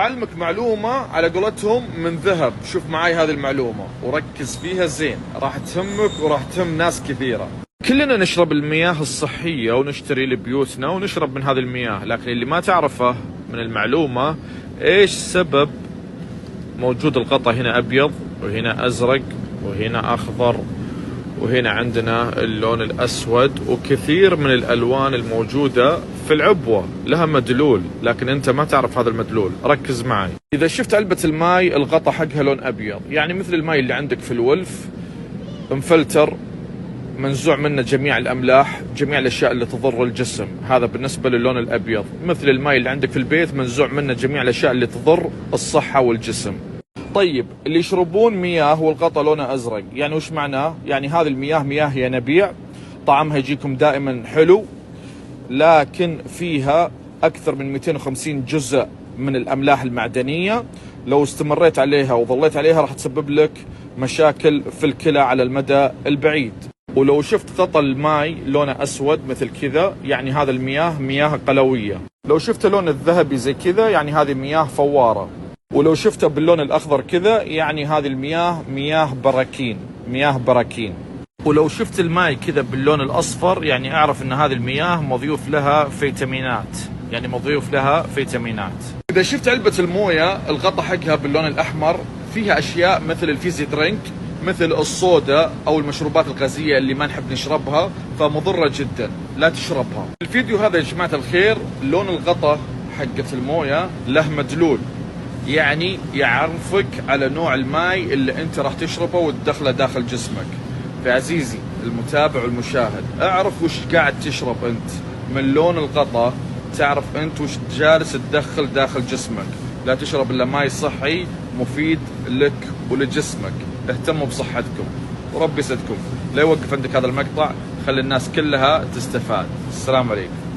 أعلمك معلومة على قولتهم من ذهب. شوف معاي هذه المعلومة وركز فيها زين، راح تهمك وراح تهم ناس كثيرة. كلنا نشرب المياه الصحية ونشتري لبيوتنا ونشرب من هذه المياه، لكن اللي ما تعرفه من المعلومة ايش سبب موجود الغطا هنا أبيض وهنا أزرق وهنا أخضر وهنا عندنا اللون الأسود وكثير من الألوان الموجودة في العبوة لها مدلول، لكن أنت ما تعرف هذا المدلول. ركز معي. إذا شفت علبة الماي الغطا حقها لون أبيض، يعني مثل الماي اللي عندك في الولف، مفلتر، منزوع منه جميع الأملاح، جميع الأشياء اللي تضر الجسم. هذا بالنسبة للون الأبيض. مثل الماي اللي عندك في البيت منزوع منه جميع الأشياء اللي تضر الصحة والجسم. طيب اللي يشربون مياه والغطا لونه أزرق، يعني وش معناه؟ يعني هذه المياه مياه ينابيع، طعمها يجيكم دائما حلو، لكن فيها أكثر من 250 جزء من الأملاح المعدنية. لو استمريت عليها وظليت عليها راح تسبب لك مشاكل في الكلى على المدى البعيد. ولو شفت غطا الماي لونه أسود مثل كذا، يعني هذا المياه مياه قلوية. لو شفت لون الذهبي زي كذا، يعني هذه مياه فوارة. ولو شفته باللون الأخضر كذا، يعني هذه المياه مياه براكين، مياه براكين. ولو شفت الماء كذا باللون الأصفر، يعني أعرف أن هذه المياه مضيوف لها فيتامينات، يعني مضيوف لها فيتامينات. إذا شفت علبة الموية الغطا حقها باللون الأحمر، فيها أشياء مثل الفيزي درينك، مثل الصودا أو المشروبات الغازية اللي ما نحب نشربها، فمضرة جدا، لا تشربها. الفيديو هذا يا جماعة الخير لون الغطا حقة الموية له مدلول، يعني يعرفك على نوع الماء اللي انت راح تشربه وتدخله داخل جسمك. فعزيزي المتابع والمشاهد، اعرف وش قاعد تشرب انت، من لون الغطا تعرف انت وش جالس تدخل داخل جسمك. لا تشرب الا ماء صحي مفيد لك ولجسمك. اهتموا بصحتكم وربي يسعدكم. لا يوقف عندك هذا المقطع، خلي الناس كلها تستفاد. السلام عليكم.